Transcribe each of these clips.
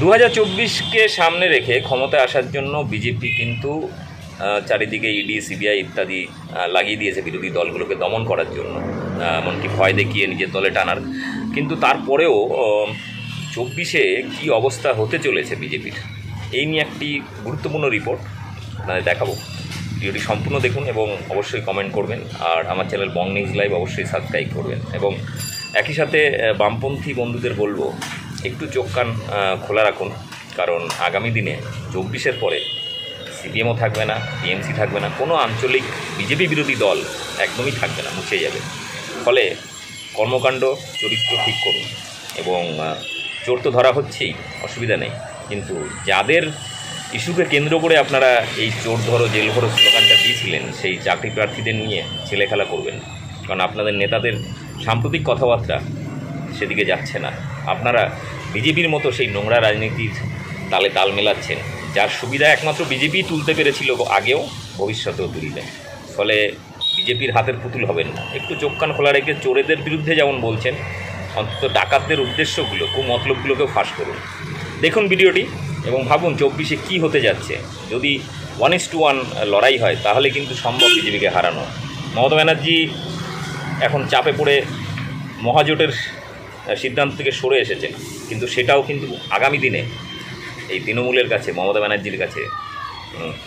2024কে সামনে রেখে ক্ষমতায় আসার জন্য বিজেপি কিন্তু চারিদিকে ইডি সিবিআই ইত্যাদি লাগিয়ে দিয়েছে বিরোধী দলগুলোকে দমন করার জন্য, এমনকি ভয় দেখিয়ে নিজের দলে টানার। কিন্তু তারপরেও 24-এ কী অবস্থা হতে চলেছে বিজেপির, এই নিয়ে একটি গুরুত্বপূর্ণ রিপোর্ট আপনাদের দেখাবো। ভিডিওটি সম্পূর্ণ দেখুন এবং অবশ্যই কমেন্ট করবেন, আর আমার চ্যানেল বং নিউজ লাইভ অবশ্যই সাবস্ক্রাইব করবেন। এবং একই সাথে বামপন্থী বন্ধুদের বলবো একটু চোখ কান খোলা রাখুন, কারণ আগামী দিনে 24-এর পরে সিপিএমও থাকবে না, টিএমসি থাকবে না, কোনো আঞ্চলিক বিজেপি বিরোধী দল একদমই থাকবে না, মুছে যাবে। ফলে কর্মকাণ্ড চরিত্র ঠিক করুন। এবং চোর তো ধরা হচ্ছেই, অসুবিধা নেই, কিন্তু যাদের ইস্যুকে কেন্দ্র করে আপনারা এই চোর ধরো জেল ভরো স্লোগানটা দিয়েছিলেন, সেই চাকরি প্রার্থীদের নিয়ে ছেলেখেলা করবেন, কারণ আপনাদের নেতাদের সাম্প্রতিক কথাবার্তা সেদিকে যাচ্ছে না। আপনারা বিজেপির মতো সেই নোংরা রাজনীতির তালে তাল মেলাচ্ছেন, যার সুবিধা একমাত্র বিজেপি তুলতে পেরেছিল আগেও, ভবিষ্যতেও তুলবে। ফলে বিজেপির হাতের পুতুল হবেন না। একটু চোখ কান খোলা রেখে চোরেদের বিরুদ্ধে যেমন বলছেন, অন্তত ডাকাতদের উদ্দেশ্যগুলো, কুমতলবগুলোকেও ফাঁস করুন। দেখুন ভিডিওটি এবং ভাবুন 24-এ কী হতে যাচ্ছে। যদি 1:1 লড়াই হয় তাহলে কিন্তু সম্ভব বিজেপিকে হারানো। মমতা ব্যানার্জি এখন চাপে পড়ে মহাজোটের সিদ্ধান্ত থেকে সরে এসেছেন, কিন্তু সেটাও কিন্তু আগামী দিনে এই তৃণমূলের কাছে, মমতা ব্যানার্জির কাছে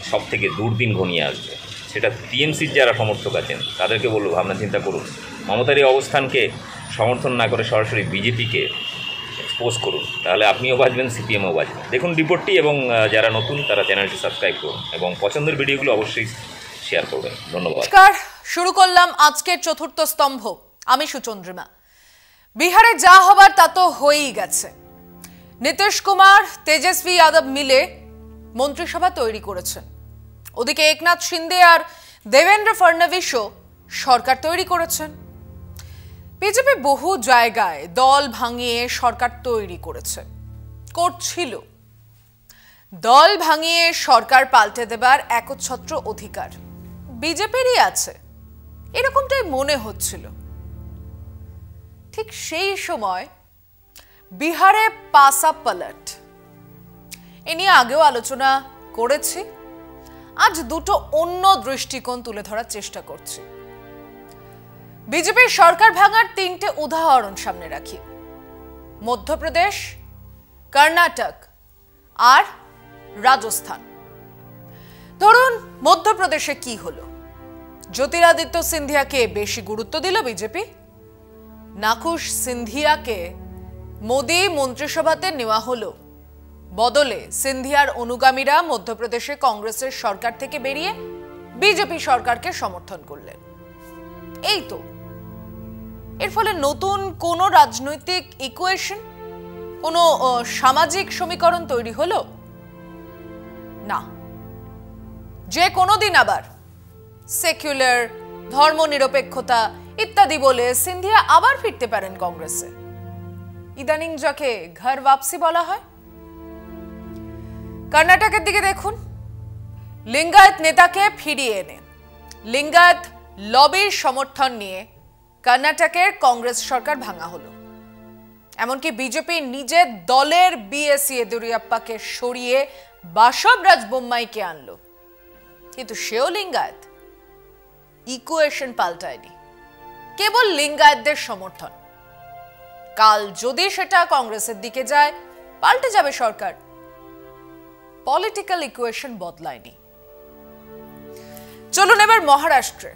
সব থেকে দুর্দিন ঘনিয়ে আসবে। সেটা টিএমসির যারা সমর্থক আছেন তাদেরকে বলবো ভাবনা চিন্তা করুন। মমতার এই অবস্থানকে সমর্থন না করে সরাসরি বিজেপিকে এক্সপোজ করুন, তাহলে আপনিও বাঁচবেন, সিপিএমও বাঁচবেন। দেখুন রিপোর্টটি এবং যারা নতুন তারা চ্যানেলটি সাবস্ক্রাইব করুন এবং পছন্দের ভিডিওগুলো অবশ্যই শেয়ার করবেন। ধন্যবাদ। নমস্কার, শুরু করলাম আজকের চতুর্থ স্তম্ভ। আমি সুচন্দ্রিমা। বিহারে যা হবার তা তো হয়েই গেছে। নীতিশ কুমার, তেজস্বী যাদব মিলে মন্ত্রিসভা তৈরি করেছেন। ওদিকে একনাথ শিন্দে আর দেবেন্দ্র ফডনভিসও সরকার তৈরি করেছেন। বিজেপি বহু জায়গায় দল ভাঙিয়ে সরকার তৈরি করছিল। দল ভাঙিয়ে সরকার পাল্টে দেবার একচ্ছত্র অধিকার বিজেপিরই আছে, এরকমটাই মনে হচ্ছিল। ঠিক সেই সময় বিহারে পাসা পালট, এ নিয়ে আগেও আলোচনা করেছি। আজ দুটো অন্য দৃষ্টিকোণ তুলে ধরার চেষ্টা করছি। বিজেপির সরকার ভাঙার 3টে উদাহরণ সামনে রাখি: মধ্যপ্রদেশ, কর্ণাটক আর রাজস্থান। ধরুন মধ্যপ্রদেশে কি হলো? জ্যোতিরাদিত্য সিন্ধিয়াকে বেশি গুরুত্ব দিল বিজেপি। নাখুশ সিন্ধিয়াকে মোদি মন্ত্রিসভাতে নেওয়া হলো, বদলে সিন্ধিয়ার অনুগামীরা মধ্যপ্রদেশে কংগ্রেসের সরকার থেকে বেরিয়ে বিজেপি সরকারকে সমর্থন করলেন। এই তো, এর ফলে নতুন কোন রাজনৈতিক ইকুয়েশন, কোন সামাজিক সমীকরণ তৈরি হলো না। যে কোনোদিন আবার সেকুলার, ধর্মনিরপেক্ষতা ইত্যাদি বলে সিন্ধিয়া আবার ফিরতে পারেন কংগ্রেসে। ইদানিং যাকে ঘর वापसी বলা হয়। কর্ণাটকের দিকে দেখুন, লিঙ্গায়ত নেতাকে ফিরিয়ে এনে লিঙ্গায়ত লবির সমর্থন নিয়ে কর্ণাটকের কংগ্রেস সরকার ভাঙা হলো। এমনকি বিজেপি নিজের দলের বিএস ইয়েদুরাপ্পাকে সরিয়ে বাসবরাজ বোম্মাইকে আনলো, কিন্তু সেও লিঙ্গায়ত। ইকুয়েশন পাল্টায়নি, কেবল লিঙ্গায়তদের সমর্থন। কাল যদি সেটা কংগ্রেসের দিকে যায়, পাল্টে যাবে সরকার। Political equation বদলায়নি। চলুন এবার মহারাষ্ট্রে।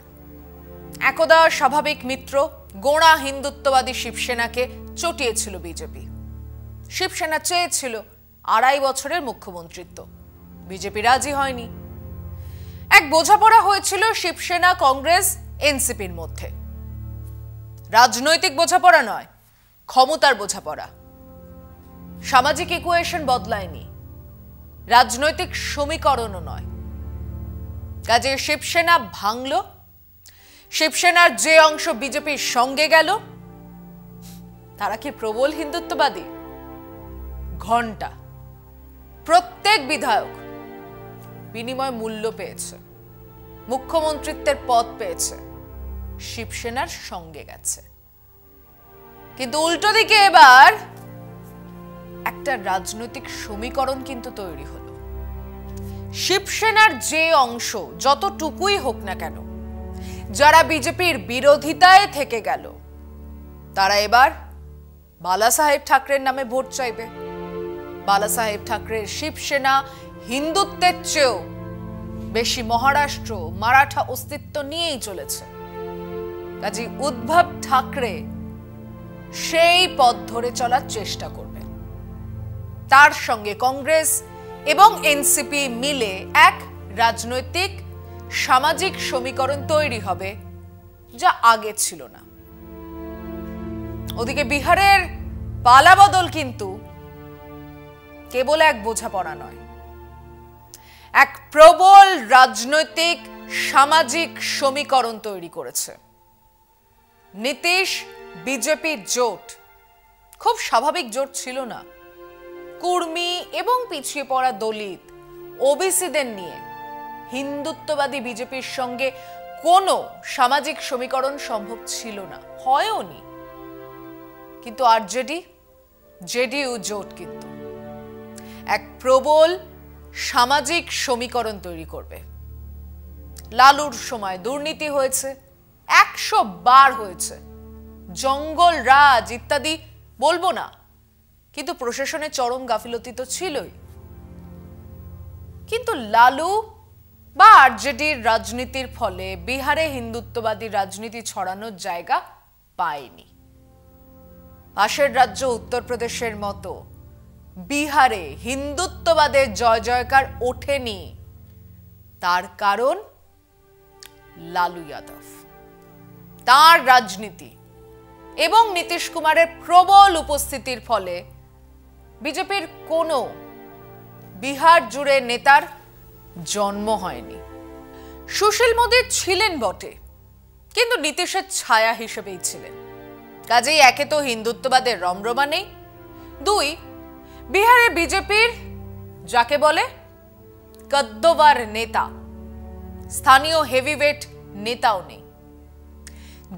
একদা স্বাভাবিক মিত্র গোঁড়া হিন্দুত্ববাদী শিবসেনাকে চটিয়েছিল বিজেপি। শিবসেনা চেয়েছিল 2.5 বছরের মুখ্যমন্ত্রিত্ব, বিজেপি রাজি হয়নি। এক বোঝাপড়া হয়েছিল শিবসেনা, কংগ্রেস, এনসিপির মধ্যে। রাজনৈতিক বোঝাপড়া নয়, ক্ষমতার বোঝাপড়া। সামাজিক ইকুয়েশন বদলায়নি, রাজনৈতিক সমীকরণও নয়। কাজে শিবসেনা ভাঙল। শিবসেনার যে অংশ বিজেপির সঙ্গে গেল, তারা কি প্রবল হিন্দুত্ববাদী? ঘন্টা। প্রত্যেক বিধায়ক বিনিময় মূল্য পেয়েছে, মুখ্যমন্ত্রিত্বের পদ পেয়েছে, শিবসেনার সঙ্গে গেছে। কিন্তু উল্টো দিকে এবার একটা একটা রাজনৈতিক সমীকরণ কিন্তু তৈরি হলো। শিবসেনার যে অংশ যতটুকুই হোক না কেন, যারা বিজেপির বিরোধিতায় থেকে গেল, তারা এবার বালা সাহেব ঠাকরের নামে ভোট চাইবে। বালা সাহেব ঠাকরের শিবসেনা হিন্দুত্বের চেয়েও বেশি মহারাষ্ট্র মারাঠা অস্তিত্ব নিয়েই চলেছে। কাজী উদ্ধব ঠাকরে সেই পথ ধরে চলার চেষ্টা করবে। তার সঙ্গে কংগ্রেস এবং এনসিপি মিলে এক রাজনৈতিক সামাজিক সমীকরণ তৈরি হবে, যা আগে ছিল না। ওদিকে বিহারের পালাবদল কিন্তু কেবল এক বোঝাপড়া নয়, এক প্রবল রাজনৈতিক সামাজিক সমীকরণ তৈরি করেছে। নীতিশ বিজেপি জোট খুব স্বাভাবিক জোট ছিল না। কুর্মী এবং পিছিয়ে পড়া দলিত ওবিসিদের নিয়ে হিন্দুত্ববাদী বিজেপির সঙ্গে কোনো সামাজিক সমীকরণ সম্ভব ছিল না, হয়ওনি। কিন্তু আরজেডি জেডিইউ জোট কিন্তু এক প্রবল সামাজিক সমীকরণ তৈরি করবে। লালুর সময় দুর্নীতি হয়েছে, 100 বার হয়েছে, জঙ্গল রাজ ইত্যাদি বলবো না, কিন্তু প্রশাসনের চরম গাফিলতি তো ছিলই। কিন্তু লালু বা আরজেডির রাজনীতির ফলে বিহারে হিন্দুত্ববাদী রাজনীতি ছড়ানোর জায়গা পায়নি। পাশের রাজ্য উত্তরপ্রদেশের মতো বিহারে হিন্দুত্ববাদের জয় জয়কার ওঠেনি। তার কারণ লালু যাদব, তার রাজনীতি এবং নীতিশ কুমারের প্রবল উপস্থিতির ফলে বিজেপির কোনো বিহার জুড়ে নেতার জন্ম হয়নি। সুশীল মোদী ছিলেন বটে, কিন্তু নীতিশের ছায়া হিসেবেই ছিলেন। কাজেই একে তো হিন্দুত্ববাদের রমরমা নেই, দুই বিহারে বিজেপির যাকে বলে কদ্দোবার নেতা, স্থানীয় হেভিওয়েট নেতাও নেই,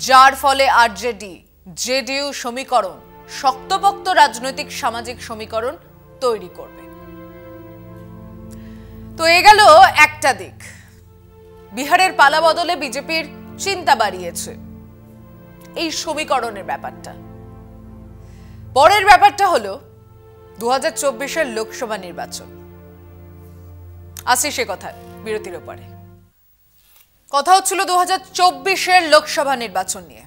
যার ফলে আরজেডি জেডিইউ সমীকরণ শক্তপোক্ত রাজনৈতিক সামাজিক সমীকরণ তৈরি করবে। তো এ গেল একটা দিক। বিহারের পালা বদলে বিজেপির চিন্তা বাড়িয়েছে এই সমীকরণের ব্যাপারটা। পরের ব্যাপারটা হলো 2024-এর লোকসভা নির্বাচন। আসি সে কথায় বিরতির ওপরে। কথা হচ্ছিল 2024-এর লোকসভা নির্বাচন নিয়ে।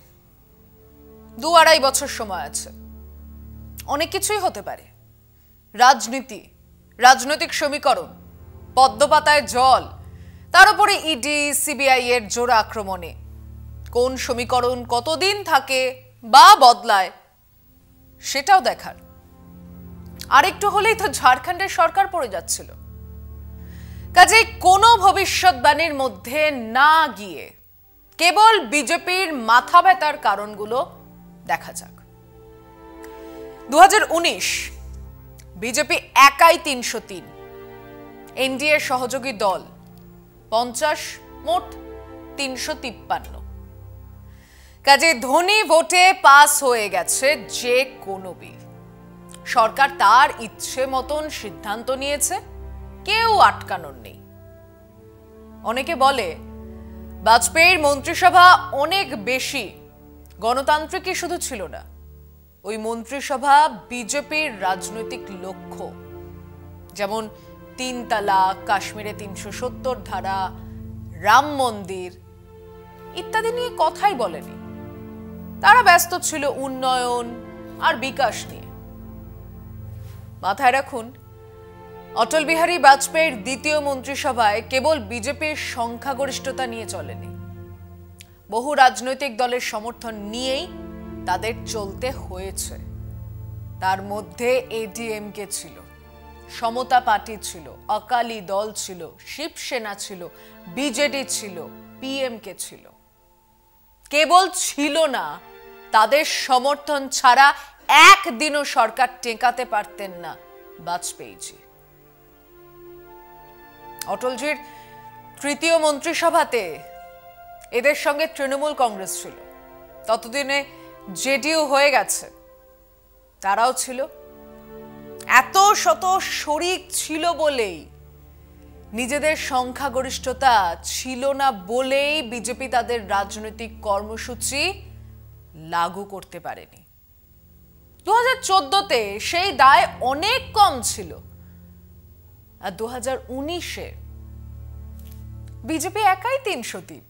2-2.5 বছর সময় আছে, অনেক কিছুই হতে পারে। রাজনীতি, রাজনৈতিক সমীকরণ, পদ্মপাতায় জল, তার উপরে ইডি সিবিআই এর জোড়া আক্রমণে কোন সমীকরণ কতদিন থাকে বা বদলায় সেটাও দেখার। আরেকটু হলেই তো ঝাড়খণ্ডের সরকার পড়ে যাচ্ছিল। কাজেই কোনো ভবিষ্যৎবাণীর মধ্যে না গিয়ে কেবল বিজেপির মাথা ব্যথার কারণগুলো দেখা যাক। 2019 বিজেপি একাই 303, এনডিএ সহযোগী দল 50, মোট 353। কাজে ধনী ভোটে পাস হয়ে গেছে যে কোনো বিল। সরকার তার ইচ্ছে মতন সিদ্ধান্ত নিয়েছে, কেউ আটকানোর নেই। অনেকে বলে বাজপেয়ীর মন্ত্রিসভা অনেক বেশি গণতান্ত্রিকই শুধু ছিল না, ওই মন্ত্রিসভা বিজেপির রাজনৈতিক লক্ষ্য, যেমন 3 তালাক, কাশ্মীরে 370 ধারা, রাম মন্দির ইত্যাদি নিয়ে কথাই বলেনি। তারা ব্যস্ত ছিল উন্নয়ন আর বিকাশ নিয়ে। মাথায় রাখুন, অটল বিহারী বাজপেয়ীর দ্বিতীয় মন্ত্রিসভায় কেবল বিজেপির সংখ্যাগরিষ্ঠতা নিয়ে চলেনি, বহু রাজনৈতিক দলের সমর্থন নিয়েই তাদের চলতে হয়েছে। তার মধ্যে এডিএমকে ছিল, সমতা পার্টি ছিল, অকালি দল ছিল, শিবসেনা ছিল, বিজেডি ছিল, পিএমকে ছিল। কেবল ছিল না, তাদের সমর্থন ছাড়া একদিনও সরকার টেকাতে পারতেন না বাজপেয়ীজি। অটলজির তৃতীয় মন্ত্রিসভাতে এদের সঙ্গে তৃণমূল কংগ্রেস ছিল, ততদিনে জেডিইউ হয়ে গেছে, তারাও ছিল। এত শত শরিক ছিল বলেই, নিজেদের সংখ্যাগরিষ্ঠতা ছিল না বলেই বিজেপি তাদের রাজনৈতিক কর্মসূচি লাগু করতে পারেনি। 2014-তে সেই দায় অনেক কম ছিল, আর 2019-এ বিজেপি একাই 303।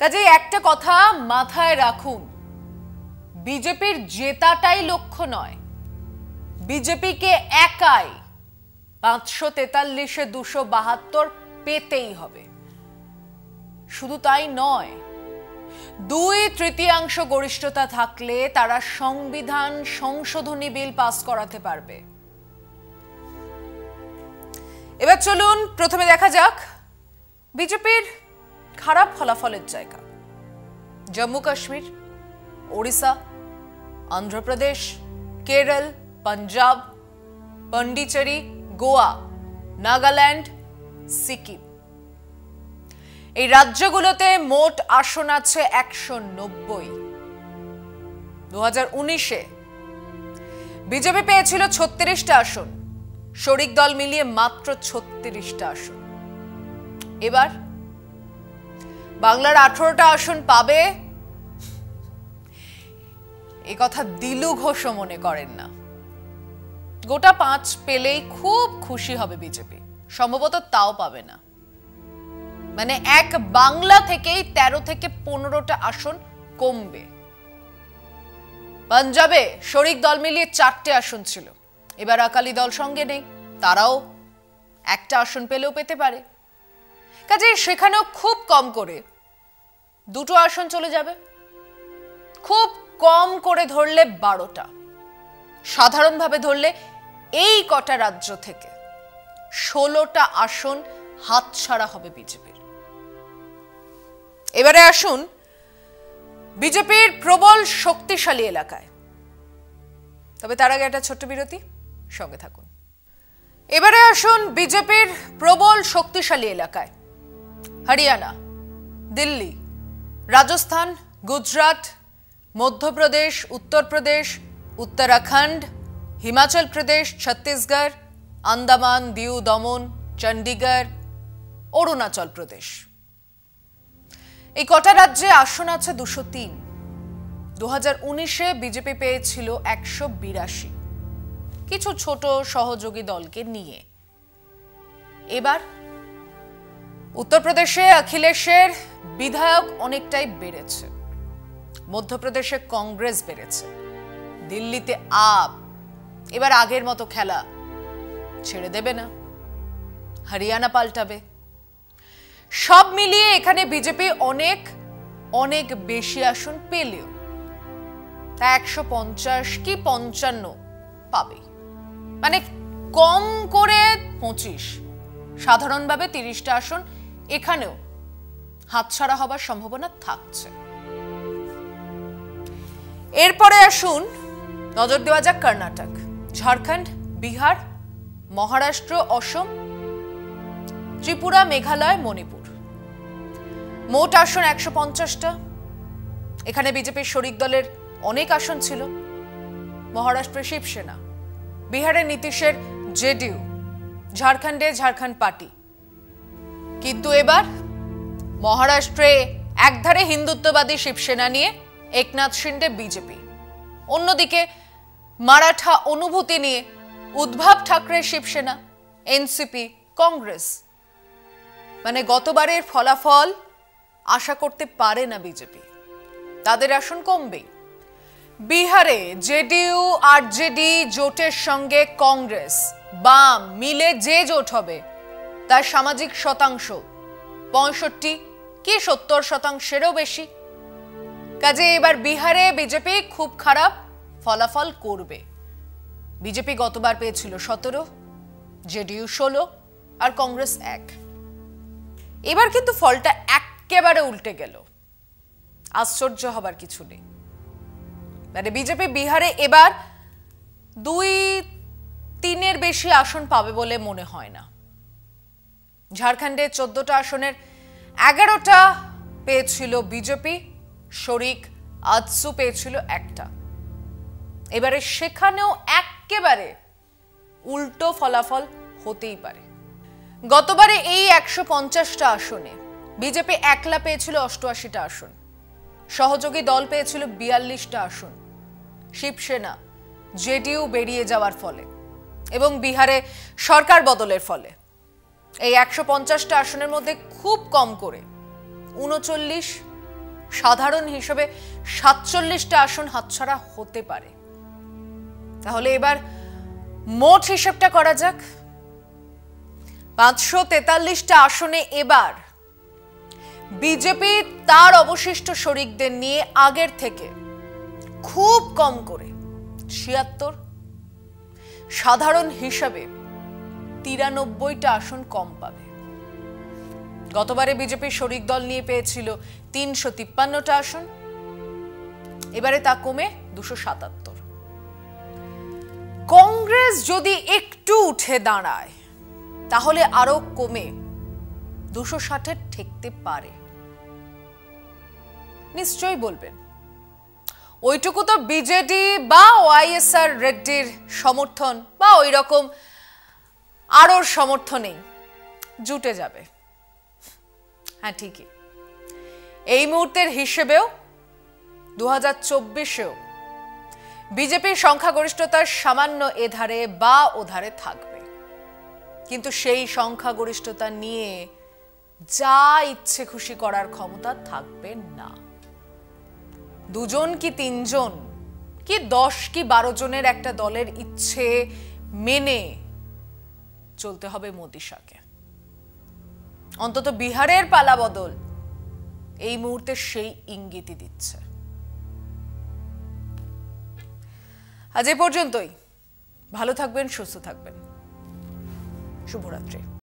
কাজেই একটা কথা মাথায় রাখুন, বিজেপির জেতাটাই লক্ষ্য নয়, বিজেপিকে একাই 543-এ 272 পেতেই হবে। শুধু তাই নয়, 2/3 গরিষ্ঠতা থাকলে তারা সংবিধান সংশোধনী বিল পাস করাতে পারবে। এবার চলুন প্রথমে দেখা যাক বিজেপির খারাপ ফলাফলের জায়গা। জম্মু কাশ্মীর, ওড়িশা, অন্ধ্রপ্রদেশ, কেরল, পাঞ্জাব, পন্ডিচেরি, গোয়া, নাগাল্যান্ড, সিকিম, এই রাজ্যগুলোতে মোট আসন আছে 190। 2019-এ বিজেপি পেয়েছিল 36টা আসন, শরিক দল মিলিয়ে মাত্র 36টা আসন। এবার বাংলার 18টা আসন পাবে, এ কথা দিলু ঘোষও মনে করেন না। গোটা 5 পেলেই খুব খুশি হবে বিজেপি, সম্ভবত তাও পাবে না। মানে এক বাংলা থেকেই 13 থেকে 15টা আসন কমবে। পাঞ্জাবে শরিক দল মিলিয়ে 4টে আসন ছিল, এবার আকালি দল সঙ্গে নেই, তারাও একটা আসন পেলেও পেতে পারে। কাজে সেখানেও খুব কম করে 2টো আসন চলে যাবে, খুব কম করে ধরলে 12টা, সাধারণভাবে ধরলে এই কটা রাজ্য থেকে 16টা আসন হাতছাড়া হবে বিজেপির। এবারে আসুন বিজেপির প্রবল শক্তিশালী এলাকায়, তবে তার আগে একটা ছোট্ট বিরতি, সঙ্গে থাকুন। এবারে আসুন বিজেপির প্রবল শক্তিশালী এলাকায়। হরিয়ানা, দিল্লি, রাজস্থান, গুজরাট, মধ্যপ্রদেশ, উত্তরপ্রদেশ, উত্তরাখণ্ড, হিমাচল প্রদেশ, ছত্তিশগড়, আন্দামান, দিউ, দমন, চণ্ডীগড়, অরুণাচল প্রদেশ, এই কটা রাজ্যে আসন আছে 203। 2019-এ বিজেপি পেয়েছিল 182, কিছু ছোট সহযোগী দলকে নিয়ে। এবার উত্তরপ্রদেশে অখিলেশের বিধায়ক অনেকটাই বেড়েছে, মধ্যপ্রদেশে কংগ্রেস বেড়েছে, দিল্লিতে আপ এবার আগের মতো খেলা ছেড়ে দেবে না, হরিয়ানা পাল্টাবে। সব মিলিয়ে এখানে বিজেপি অনেক অনেক বেশি আসন পেলেও তা 150 কি 55 পাবে, মানে কম করে 25, সাধারণভাবে 30টা আসন এখানেও হাতছাড়া হবার সম্ভাবনা থাকছে। এরপরে আসুন নজর দেওয়া যাক কর্ণাটক, ঝাড়খণ্ড, বিহার, মহারাষ্ট্র, অসম, ত্রিপুরা, মেঘালয়, মণিপুর। মোট আসন 150টা। এখানে বিজেপির শরিক দলের অনেক আসন ছিল, মহারাষ্ট্রে শিবসেনা, বিহারে নীতিশের জেডিইউ, ঝাড়খণ্ডে ঝাড়খণ্ড পার্টি। কিন্তু এবার মহারাষ্ট্রে একধারে হিন্দুত্ববাদী শিবসেনা নিয়ে একনাথ শিন্ডে বিজেপি, অন্যদিকে মারাঠা অনুভূতি নিয়ে উদ্ধব ঠাকরে শিবসেনা, এনসিপি, কংগ্রেস। মানে গতবারের ফলাফল আশা করতে পারে না বিজেপি, তাদের আসন কমবেই। বিহারে জেডিইউ আরজেডি জোটের সঙ্গে কংগ্রেস বাম মিলে যে জোট হবে তার সামাজিক শতাংশ 65 কি 70%-এরও বেশি। কাজে এবার বিহারে বিজেপি খুব খারাপ ফলাফল করবে। বিজেপি গতবার পেয়েছিল 17, জেডিইউ 16 আর কংগ্রেস 1। এবার কিন্তু ফলটা একেবারে উল্টে গেল, আশ্চর্য হবার কিছু নেই। মানে বিজেপি বিহারে এবার 2-3-এর বেশি আসন পাবে বলে মনে হয় না। ঝাড়খণ্ডে 14টা আসনের 11টা পেয়েছিল বিজেপি, শরিক আজসু পেয়েছিল 1টা। এবারে সেখানেও একেবারে উল্টো ফলাফল হতেই পারে। গতবারে এই 150টা আসনে বিজেপি একলা পেয়েছিল 88টা আসন, সহযোগী দল পেয়েছিল 42টা আসন। শিবসেনা, জেডিইউ বেরিয়ে যাওয়ার ফলে এবং বিহারে সরকার বদলের ফলে এই 150টা আসনের মধ্যে খুব কম করে 39, সাধারণ হিসেবে 47টা আসন হাতছাড়া হতে পারে। তাহলে এবার মোট হিসেবটা করা যাক। 543টা আসনে এবার বিজেপি তার অবশিষ্ট শরিকদের নিয়ে আগের থেকে খুব কম করে 76, সাধারণ হিসাবে 93টা আসন কম পাবে। গতবারে বিজেপি শরিক দল নিয়ে পেয়েছিল 353টা আসন, এবারে তা কমে 277। কংগ্রেস যদি একটু উঠে দাঁড়ায় তাহলে আরো কমে 260-এর ঠেকতে পারে। নিশ্চয়ই বলবেন ওইটুকু তো বিজেডি বা ওয়াইএসআর রেড্ডির সমর্থন বা ওই রকম আরোর সমর্থনেই জুটে যাবে। হ্যাঁ, ঠিকই। এই মুহূর্তের হিসেবেও 2024-এও বিজেপির সংখ্যাগরিষ্ঠতার সামান্য এধারে বা ওধারে থাকবে, কিন্তু সেই সংখ্যাগরিষ্ঠতা নিয়ে যা ইচ্ছে খুশি করার ক্ষমতা থাকবে না। 2 কি 3 কি 10 কি 12 জনের একটা দলের ইচ্ছে মেনে চলতে হবে মোদি শাহকে। অন্তত বিহারের পালা বদল এই মুহূর্তে সেই ইঙ্গিতই দিচ্ছে। আজ এ পর্যন্তই। ভালো থাকবেন, সুস্থ থাকবেন। শুভরাত্রি।